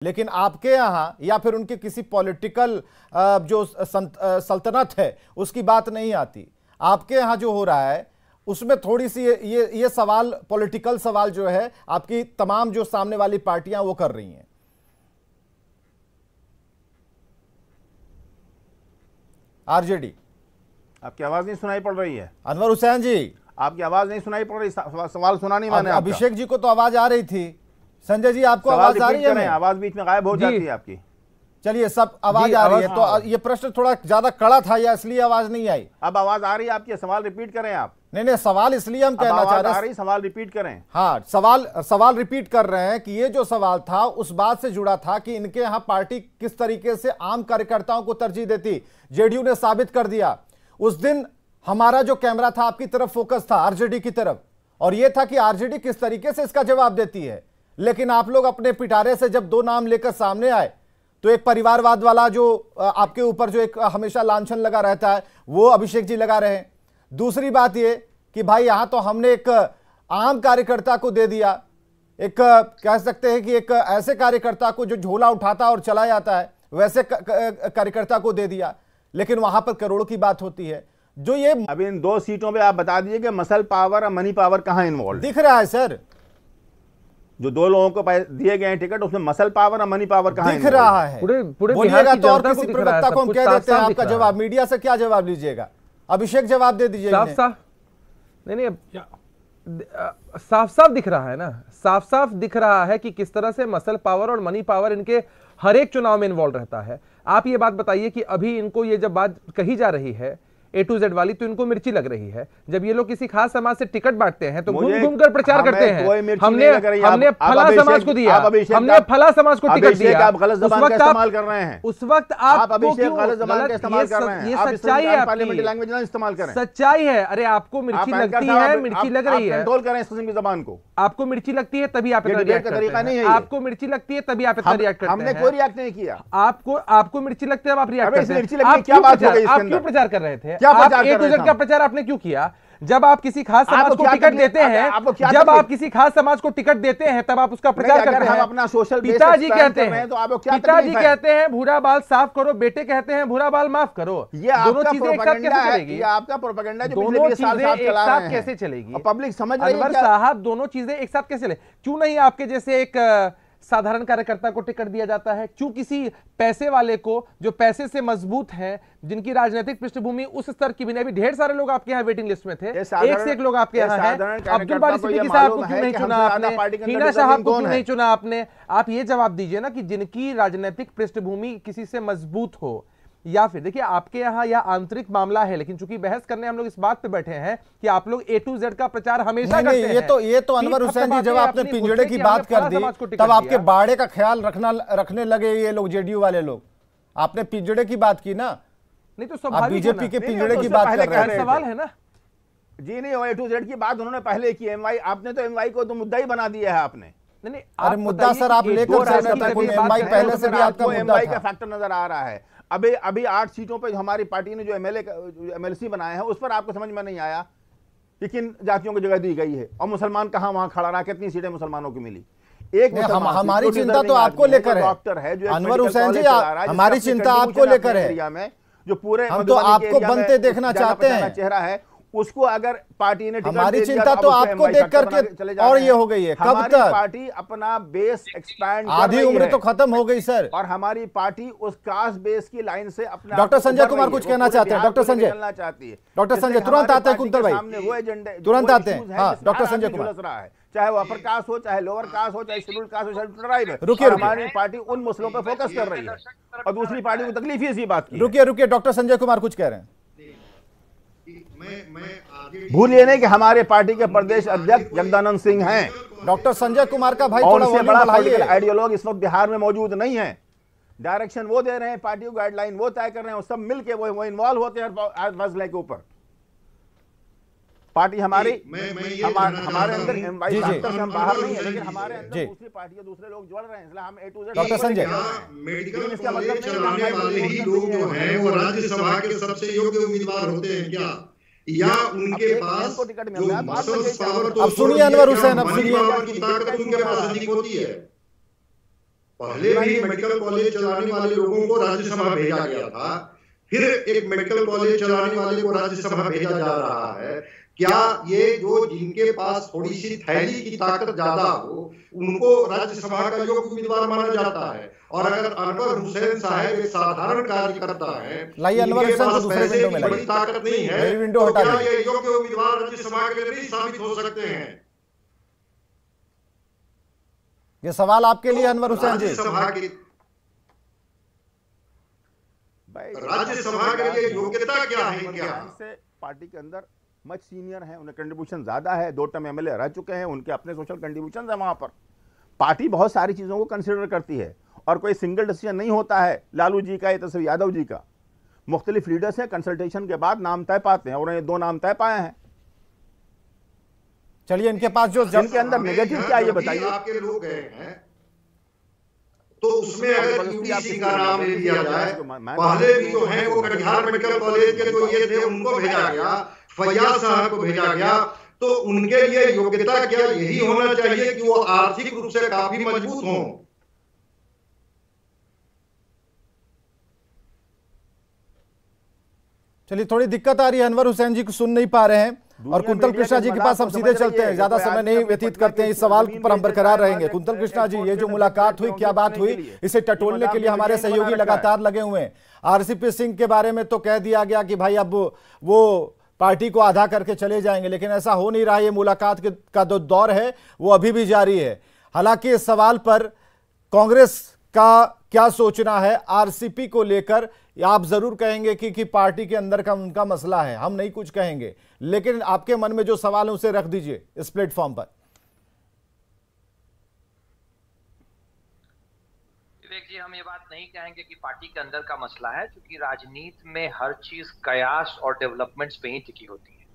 लेकिन आपके यहाँ या फिर उनके किसी पॉलिटिकल जो सल्तनत है उसकी बात नहीं आती। आपके यहाँ जो हो रहा है उसमें थोड़ी सी ये सवाल, पॉलिटिकल सवाल जो है आपकी तमाम जो सामने वाली पार्टियां वो कर रही हैं। आरजेडी, आपकी आवाज नहीं सुनाई पड़ रही है। अनवर हुसैन जी, आपकी आवाज नहीं सुनाई पड़ रही, सवाल सुना नहीं मैंने। अभिषेक जी को तो आवाज आ रही थी। संजय जी, आपको आवाज आ रही है? आवाज बीच में गायब हो जाती है आपकी। चलिए, सब आवाज आ रही है। तो ये प्रश्न थोड़ा ज्यादा कड़ा था या इसलिए आवाज नहीं आई? अब आवाज आ रही है आपकी, सवाल रिपीट करें आप। नहीं, सवाल इसलिए हम कहना चाह रहे हैं, सवाल रिपीट करें। हाँ, सवाल रिपीट कर रहे हैं कि ये जो सवाल था उस बात से जुड़ा था कि इनके यहाँ पार्टी किस तरीके से आम कार्यकर्ताओं को तरजीह देती। जेडीयू ने साबित कर दिया। उस दिन हमारा जो कैमरा था आपकी तरफ फोकस था, आरजेडी की तरफ, और यह था कि आरजेडी किस तरीके से इसका जवाब देती है। लेकिन आप लोग अपने पिटारे से जब दो नाम लेकर सामने आए तो एक परिवारवाद वाला जो आपके ऊपर जो एक हमेशा लांछन लगा रहता है वो अभिषेक जी लगा रहे हैं। दूसरी बात ये कि भाई यहां तो हमने एक आम कार्यकर्ता को दे दिया, एक कह सकते हैं कि एक ऐसे कार्यकर्ता को जो झोला उठाता और चला जाता है वैसे कार्यकर्ता को दे दिया। लेकिन वहां पर करोड़ों की बात होती है। जो ये अभी इन 2 सीटों पे आप बता दीजिए कि मसल पावर और मनी पावर कहां इन्वॉल्व दिख रहा है सर? जो 2 लोगों को दिए गए हैं टिकट, उसमें मसल पावर और मनी पावर कहां दिख रहा है? बोलिएगा तो और किसी प्रवक्ता को हम कह देते हैं आपका जवाब। मीडिया से क्या जवाब लीजिएगा? अभिषेक जवाब दे दीजिए। नहीं, साफ साफ दिख रहा है ना, साफ साफ दिख रहा है कि किस तरह से मसल पावर और मनी पावर इनके हर एक चुनाव में इन्वॉल्व रहता है। आप ये बात बताइए कि अभी इनको ये जब बात कही जा रही है A to Z वाली, तो इनको मिर्ची लग रही है। जब ये लोग किसी खास समाज से टिकट बांटते हैं तो घूम घूम कर प्रचार करते हैं, हमने फला समाज को दिया, हमने फला समाज को टिकट दिया। आप गलत ज़बान का इस्तेमाल कर रहे हैं। उस वक्त आप गलत ज़बान का इस्तेमाल कर रहे हैं। ये सच्चाई है, पार्लियामेंट्री लैंग्वेज ना इस्तेमाल करें। सच्चाई है। अरे आपको मिर्ची लगती है, मिर्ची लग रही है, कंट्रोल करें इस किस्म की ज़बान को। आपको मिर्ची लगती है तभी आप इतना रिएक्ट करते हैं। आपको मिर्ची लगती है तभी आप इतना रिएक्ट करते हैं। हमने कोई रिएक्ट नहीं किया। आपको मिर्ची लगती है, आप रिएक्ट करते हैं। आप क्यों प्रचार कर रहे थे? का प्रचार आपने क्यों किया? जब आप किसी खास समाज को टिकट देते हैं, जब आप किसी खास समाज को टिकट देते हैं तब आप उसका प्रचार करते हैं। अपना सोशल पिताजी कहते हैं, पिताजी कहते हैं भूरा बाल साफ करो, बेटे कहते हैं भूरा बाल माफ करो। ये दोनों चीजें एक साथ कैसे चलेगी? ये आपका प्रोपेगेंडा जो पिछले 20 साल से एक साथ कैसे चलेगी? पब्लिक समझ रही है अनवर साहब, दोनों चीजें एक साथ कैसे चले? क्यों नहीं आपके जैसे एक साधारण कार्यकर्ता को टिकट दिया जाता है? क्यों किसी पैसे वाले को, जो पैसे से मजबूत हैं, जिनकी राजनीतिक पृष्ठभूमि उस स्तर की भी नहीं? अभी ढेर सारे लोग आपके यहाँ वेटिंग लिस्ट में थे, एक से एक लोग आपके यहाँ हैं। अब्दुल बारी सिद्दीकी साहब को क्यों नहीं चुना आपने? हिना साहब को क्यों नहीं चुना आपने? आप ये जवाब दीजिए ना कि जिनकी राजनीतिक पृष्ठभूमि किसी से मजबूत हो। या फिर देखिए, आपके यहाँ यह आंतरिक मामला है, लेकिन चूंकि बहस करने हम लोग इस बात पे बैठे हैं कि आप लोग A to Z का प्रचार हमेशा करते हैं। ये तो अनवर हुसैन जी, जब आपने पिंजड़े की बात कर दी तब आपके बाड़े का ख्याल रखने लगे ये लोग, जेडीयू वाले लोग। आपने पिंजड़े की बात की ना, नहीं तो स्वाभाविक बीजेपी के पिंजड़े की बात कर रहे हैं। सवाल है ना जी। नहीं, A to Z की बात उन्होंने पहले की। MY आपने तो MY को तो मुद्दा ही बना दिया है आपने। नहीं, अरे मुद्दा सर आप लेकर MY पहले से भी आपका मुद्दा का फैक्टर नजर आ रहा है। अभी 8 सीटों पे हमारी पार्टी ने जो MLC बनाए हैं उस पर आपको समझ में नहीं आया कि किन जातियों को जगह दी गई है और मुसलमान कहां वहां खड़ा रहा, कितनी सीटें मुसलमानों को मिली। एक हमारी चिंता तो आपको लेकर है डॉक्टर है जो अनवर हुसैन जी, हमारी चिंता आपको लेकर है। जो पूरे हम तो आपको बनते देखना चाहते हैं, चेहरा है उसको अगर पार्टी ने हमारी चिंता तो आपको देख करके और ये हो गई है। कब तक पार्टी अपना बेस एक्सपैंड, आधी उम्र तो खत्म हो गई सर, और हमारी पार्टी उस कास्ट बेस की लाइन से अपना। डॉक्टर संजय कुमार कुछ कहना चाहते हैं? डॉक्टर संजय चाहती है। डॉक्टर संजय तुरंत आते हैं कुंतल भाई, वो एजेंडे तुरंत आते हैं। हाँ, डॉक्टर संजय कुमार, चाहे वो अपर कास्ट हो, चाहे लोअर कास्ट हो, चाहे शेड्यूल्ड कास्ट हो, शेड्यूल्ड ट्राइब। रुकिए, हमारी पार्टी उन मसलों पर फोकस कर रही है और दूसरी पार्टी को तकलीफ ही इसी बात की। रुकिए, डॉक्टर संजय कुमार कुछ कह रहे हैं। भूलिए नहीं कि हमारे पार्टी के प्रदेश अध्यक्ष जगदानंद सिंह हैं। डॉक्टर संजय कुमार का भाई थोड़ा से बड़ा पॉलिटिकल आइडियोलॉग इस वक्त बिहार में मौजूद नहीं है। डायरेक्शन वो दे रहे हैं, पार्टी को गाइडलाइन वो तय कर रहे हैं, सब मिलके वो इन्वॉल्व होते हैं मसले के ऊपर। पार्टी हमारी हमारे अंदर से हम बाहर नहीं है, लेकिन हमारे अंदर दूसरी पार्टी दूसरे लोग जुड़ रहे हैं, इसलिए हम A to Z। Doctor Sanjay, medical इसका मतलब चलाने वाले ही लोग जो हैं वो राज्यसभा के सबसे योग्य उम्मीदवार होते हैं क्या, या उनके पास जो मसल्स पावर? अब सुनिए अनवर हुसैन, अब सुनिए, ताकत उनके पास अधिक होती है। पहले भी मेडिकल कॉलेज चलाने वाले लोगों को राज्यसभा भेजा गया था, फिर एक मेडिकल कॉलेज चलाने वाले को राज्यसभा भेजा जा रहा है। क्या ये जो जिनके पास थोड़ी सी थैली की ताकत ज्यादा हो उनको राज्यसभा का योग्य उम्मीदवार माना जाता है? और अगर अनवर हुसैन साहब एक साधारण कार्यकर्ता है, इनके पास पैसे की बड़ी ताकत नहीं है, तो क्या ये योग्य उम्मीदवार राज्यसभा के लिए नहीं साबित हो सकते हैं? ये सवाल आपके लिए अनवर हुसैन जी। राज्यसभा के लिए योग्यता क्या है? क्या से पार्टी के अंदर मच सीनियर हैं, उन्हें कंट्रीब्यूशन ज्यादा है, 2 टर्म एमएलए रह चुके हैं, उनके अपने सोशल कंट्रीब्यूशन है वहां पर। पार्टी बहुत सारी चीजों को कंसिडर करती है और कोई सिंगल डिसीजन नहीं होता है लालू जी का या तेजस्वी यादव जी का। मुख्तलिफ लीडर्स हैं, कंसल्टेशन के बाद नाम तय पाते हैं और उन्हें 2 नाम तय पाए हैं। चलिए, इनके पास जो इनके अंदर नेगेटिव क्या ये बताइए। आपके लोग गए हैं तो उसमें अगर यूपीसी का नाम ले लिया जाए, पहले भी जो है वो कटिहार मेडिकल कॉलेज के जो ये थे उनको भेजा गया, फैयाज साहब को भेजा गया, तो उनके लिए योग्यता क्या यही होना चाहिए कि वो आर्थिक रूप से काफी मजबूत हों? चलिए, थोड़ी दिक्कत आ रही है, अनवर हुसैन जी को सुन नहीं पा रहे हैं और कुंतल कृष्णा जी के पास हम सीधे चलते हैं, ज्यादा समय नहीं व्यतीत करते हैं, इस सवाल पर हम बरकरार रहेंगे। कुंतल कृष्णा जी, ये जो मुलाकात हुई, क्या बात हुई, इसे टटोलने के लिए हमारे सहयोगी लगातार लगे हुए हैं। आरसीपी सिंह के बारे में तो कह दिया गया कि भाई अब वो पार्टी को आधा करके चले जाएंगे, लेकिन ऐसा हो नहीं रहा। ये मुलाकात का जो दौर है वो अभी भी जारी है। हालांकि इस सवाल पर कांग्रेस का क्या सोचना है आरसीपी को लेकर, आप जरूर कहेंगे कि पार्टी के अंदर का उनका मसला है, हम नहीं कुछ कहेंगे, लेकिन आपके मन में जो सवाल है उसे रख दीजिए इस प्लेटफॉर्म पर। विवेक जी, हम ये बात नहीं कहेंगे कि पार्टी के अंदर का मसला है, क्योंकि राजनीति में हर चीज कयास और डेवलपमेंट्स पे ही टिकी होती है।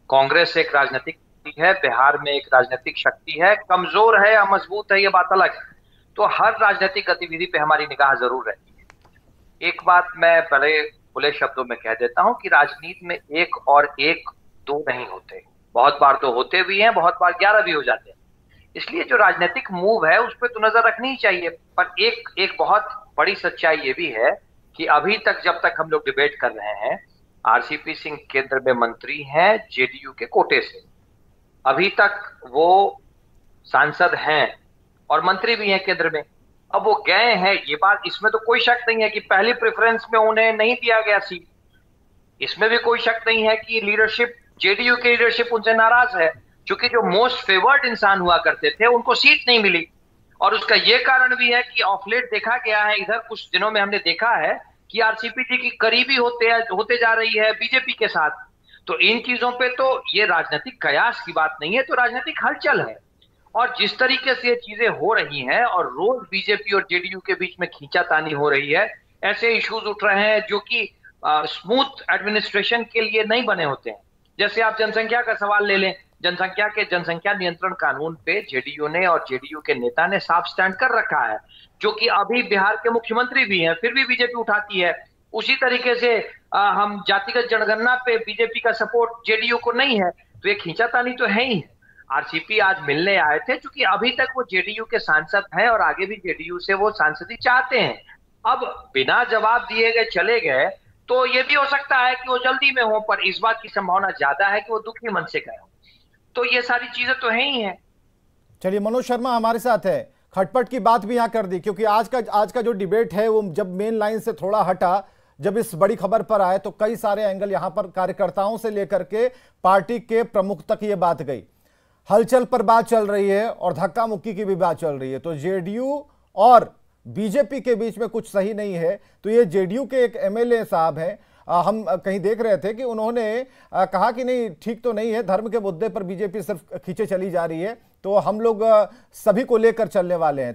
कांग्रेस एक राजनीतिक शक्ति है, बिहार में एक राजनीतिक शक्ति है, कमजोर है या मजबूत है ये बात अलग है, तो हर राजनीतिक गतिविधि पे हमारी निगाह जरूर रहती है। एक बात मैं पहले खुले शब्दों में कह देता हूं कि राजनीति में 1 और 1 2 नहीं होते, बहुत बार तो होते भी हैं, बहुत बार 11 भी हो जाते हैं। इसलिए जो राजनीतिक मूव है उस पर तो नजर रखनी ही चाहिए। पर एक बहुत बड़ी सच्चाई ये भी है कि अभी तक जब तक हम लोग डिबेट कर रहे हैं, आरसीपी सिंह केंद्र में मंत्री हैं जेडीयू के कोटे से, अभी तक वो सांसद हैं और मंत्री भी हैं केंद्र में। अब वो गए हैं, ये बात, इसमें तो कोई शक नहीं है कि पहली प्रेफरेंस में उन्हें नहीं दिया गया सीट। इसमें भी कोई शक नहीं है कि लीडरशिप, जेडीयू की लीडरशिप उनसे नाराज है, क्योंकि जो मोस्ट फेवर्ड इंसान हुआ करते थे उनको सीट नहीं मिली। और उसका ये कारण भी है कि ऑफ लेट देखा गया है, इधर कुछ दिनों में हमने देखा है कि आरसीपी जी की करीबी होते जा रही है बीजेपी के साथ। तो इन चीजों पे तो ये राजनीतिक कयास की बात नहीं है, तो राजनीतिक हलचल है। और जिस तरीके से ये चीजें हो रही हैं और रोज बीजेपी और जेडीयू के बीच में खींचातानी हो रही है, ऐसे इश्यूज उठ रहे हैं जो कि स्मूथ एडमिनिस्ट्रेशन के लिए नहीं बने होते हैं। जैसे आप जनसंख्या का सवाल ले लें, जनसंख्या नियंत्रण कानून पे जेडीयू ने और जेडीयू के नेता ने साफ स्टैंड कर रखा है, जो कि अभी बिहार के मुख्यमंत्री भी हैं, फिर भी बीजेपी उठाती है। उसी तरीके से हम जातिगत जनगणना पे बीजेपी का सपोर्ट जेडीयू को नहीं है, तो ये खींचातानी तो है ही है। आरसीपी आज मिलने आए थे, क्योंकि अभी तक वो जेडीयू के सांसद हैं और आगे भी जेडीयू से वो सांसदी चाहते हैं। अब बिना जवाब दिए गए चले गए तो ये भी हो सकता है कि वो जल्दी में हो, पर इस बात की संभावना ज्यादा है कि वो दुखी मन से गए हो। तो ये सारी चीजें तो है ही हैं। चलिए, मनोज शर्मा हमारे साथ है, खटपट की बात भी यहां कर दी, क्योंकि आज का जो डिबेट है वो जब मेन लाइन से थोड़ा हटा, जब इस बड़ी खबर पर आए तो कई सारे एंगल यहां पर कार्यकर्ताओं से लेकर के पार्टी के प्रमुख तक ये बात गई। हलचल पर बात चल रही है और धक्का मुक्की की भी बात चल रही है, तो जेडीयू और बीजेपी के बीच में कुछ सही नहीं है। तो ये जेडीयू के एक एमएलए साहब हैं, हम कहीं देख रहे थे कि उन्होंने कहा कि नहीं, ठीक तो नहीं है, धर्म के मुद्दे पर बीजेपी सिर्फ खींचे चली जा रही है, तो हम लोग सभी को लेकर चलने वाले हैं।